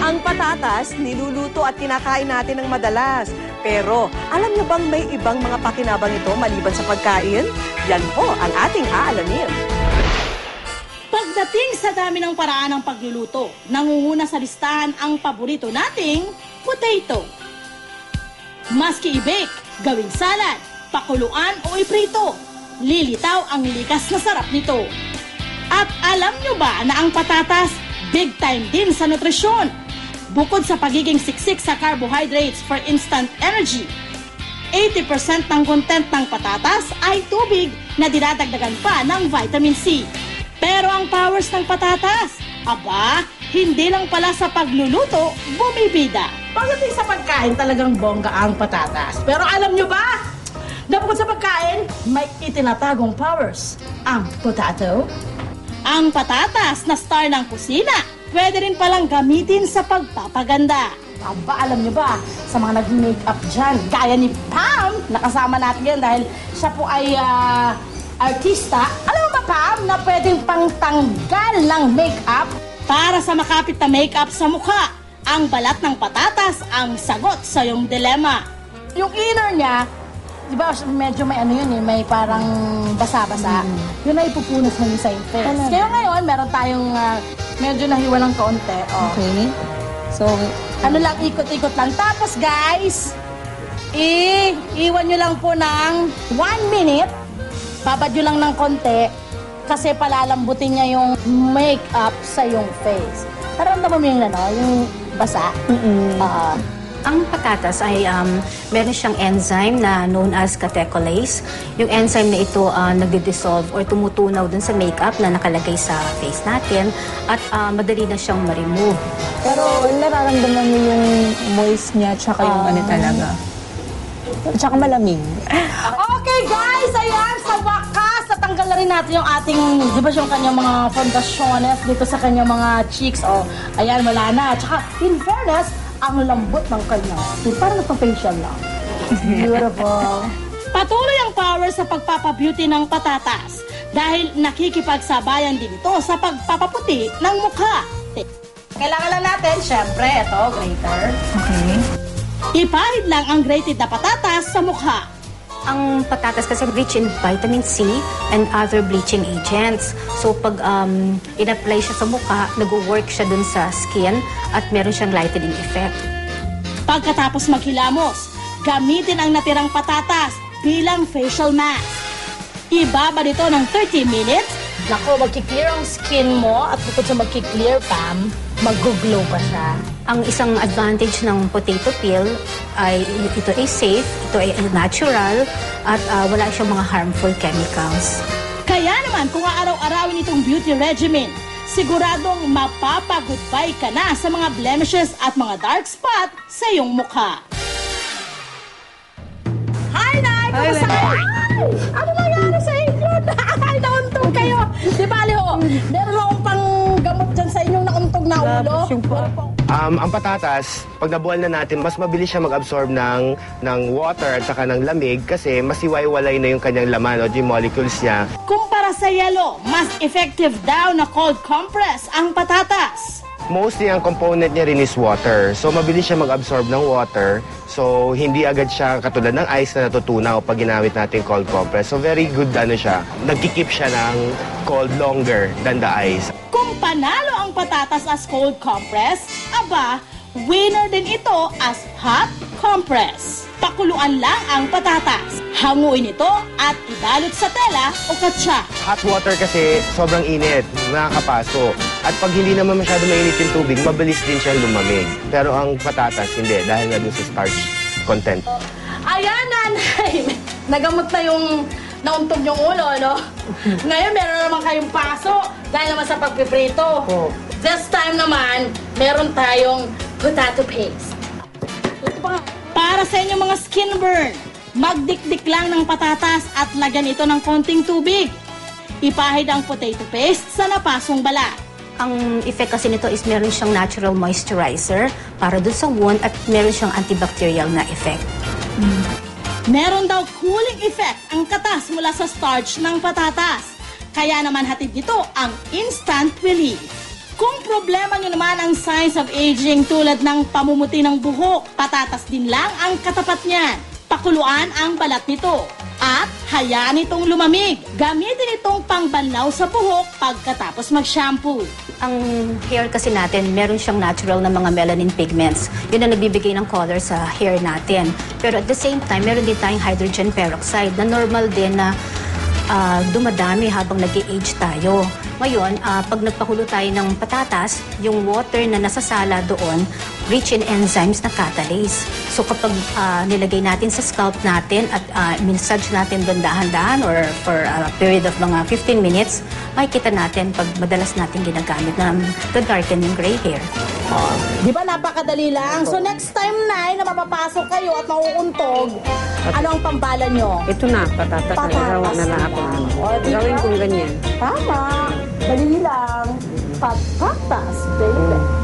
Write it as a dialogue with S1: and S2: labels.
S1: Ang patatas, niluluto at kinakain natin ng madalas. Pero, alam niyo bang may ibang mga pakinabang ito maliban sa pagkain? Yan po ang ating aalamin.
S2: Pagdating sa dami ng paraan ng pagluluto, nangunguna sa listahan ang paborito nating potato. Maski i-bake, gawing salad, pakuluan o iprito, lilitaw ang likas na sarap nito. At alam nyo ba na ang patatas, big time din sa nutrisyon? Bukod sa pagiging siksik sa carbohydrates for instant energy, 80% ng content ng patatas ay tubig na dinadagdagan pa ng vitamin C. Pero ang powers ng patatas, aba, hindi lang pala sa pagluluto, bumibida. Pagdating sa pagkain, talagang bongga ang patatas. Pero alam nyo ba, na bukod sa pagkain, may itinatagong powers. Ang potato, ang patatas na star ng kusina, pwede rin palang gamitin sa pagpapaganda. Aba, alam nyo ba, sa mga nag-makeup dyan, gaya ni Pam, nakasama natin yan dahil siya po ay artista. Alam mo ba, Pam, na pwedeng pangtanggal ng makeup para sa makapit na makeup sa mukha? Ang balat ng patatas ang sagot sa iyong dilema. Yung inner niya, di ba, medyo may ano yun eh, may parang basa-basa. Yun ay ipupunas mo sa yung face. Kaya ngayon, meron tayong medyo nahiwa ng kaunti. Oh.
S3: Okay. So,
S2: Ano lang, ikot-ikot lang. Tapos guys, iwan nyo lang po ng 1 minute. Babad nyo lang ng konti kasi palalambutin niya yung makeup sa yung face. Naramdaman mo yung yung basa?
S3: ang patatas ay meron siyang enzyme na known as catecolase. Yung enzyme na ito nagdi-dissolve or tumutunaw dun sa makeup na nakalagay sa face natin at madali na siyang ma-remove.
S4: Pero nararamdaman mo yung moist niya tsaka yung ano talaga. Tsaka malamig.
S2: Okay guys, ayan, sa wakas, natanggal na rin natin yung ating, di ba yung kanyang mga fondasyones dito sa kanyang mga cheeks. Oh, ayan, wala na. Tsaka, in fairness, ang lambot ng kanya. Parang nagpa-facial lang. Beautiful. Patuloy ang power sa pagpapabeauty ng patatas dahil nakikipagsabayan din ito sa pagpapaputi ng mukha. Kailangan lang natin, syempre, ito, grater.
S4: Okay.
S2: Ipahid lang ang grated na patatas sa mukha.
S3: Ang patatas kasi rich in vitamin C and other bleaching agents. So pag in-apply siya sa mukha, nag-work siya dun sa skin at meron siyang lightening effect.
S2: Pagkatapos maghilamos, gamitin ang natirang patatas bilang facial mask. Ibaba dito ng 30 minutes. Nako, magkiklear ang skin mo at bukod sa magkiklear, Pam, mag-glow pa siya.
S3: Ang isang advantage ng potato peel ay ito ay safe, ito ay natural, at wala siyang mga harmful chemicals.
S2: Kaya naman, kung araw-arawin itong beauty regimen, siguradong mapapag-goodbye ka na sa mga blemishes at mga dark spot sa iyong mukha. Hi, Nay! Kamusta kayo? Ano nangyari sa inyo? Ay, nauntog kayo. Di ba, Leho? Meron akong pang gamot dyan sa inyong nauntog na ulo.
S5: Ang patatas, pag nabuhal na natin, mas mabilis siya mag-absorb ng water at saka ng lamig kasi mas iwaiwalay na yung kanyang laman o yung molecules niya.
S2: Kumpara sa yelo, mas effective daw na cold compress ang patatas.
S5: Mostly ang component niya rin is water. So mabilis siya mag-absorb ng water. So hindi agad siya katulad ng ice na natutunaw pag ginamit natin cold compress. So very good siya. Nagkikip siya ng cold longer than the ice.
S2: Kung panalo ang patatas as cold compress, aba, winner din ito as hot compress. Pakuluan lang ang patatas. Hanguin ito at ibalot sa tela o katsa.
S5: Hot water kasi sobrang init, nakakapaso. At pag hindi naman masyado mainit yung tubig, mabilis din siyang lumamig. Pero ang patatas, hindi, dahil nga dun sa starch content.
S2: Ayan, nanay! Nagamot na yung nauntog yung ulo, no? Ngayon, meron naman kayong paso dahil naman sa pagpiprito.
S5: Oh.
S2: This time naman, meron tayong potato paste. Para sa inyong mga skin burn, magdikdik lang ng patatas at lagyan ito ng konting tubig. Ipahid ang potato paste sa napasong balat.
S3: Ang effect kasi nito is meron siyang natural moisturizer para dun sa wound at meron siyang antibacterial na effect.
S2: Meron daw cooling effect ang katas mula sa starch ng patatas. Kaya naman hatid nito ang instant relief. Kung problema nyo naman ang signs of aging tulad ng pamumuti ng buhok, patatas din lang ang katapat niyan. Pakuluan ang balat nito at hayaan itong lumamig. Gamitin itong pangbanlaw sa buhok pagkatapos mag-shampoo.
S3: Ang hair kasi natin, meron siyang natural na mga melanin pigments. Yun ang nagbibigay ng color sa hair natin. Pero at the same time, meron din tayong hydrogen peroxide na normal din na dumadami habang nag-age tayo. Ngayon, pag nagpakulo tayo ng patatas, yung water na nasasala doon, rich in enzymes na catalase. So kapag nilagay natin sa scalp natin at massage natin doon dahan-dahan or for a period of mga 15 minutes, makikita natin pag madalas natin ginagamit na darkening gray hair.
S2: Di ba napakadali lang? So next time na mapapasok kayo at mauuntog, ano ang pambala nyo?
S6: Ito na, patatas na igawa na lang ako.
S2: O, di ba?
S6: Gawin kong ganyan.
S2: Tama. Dali lang. Patatas, baby.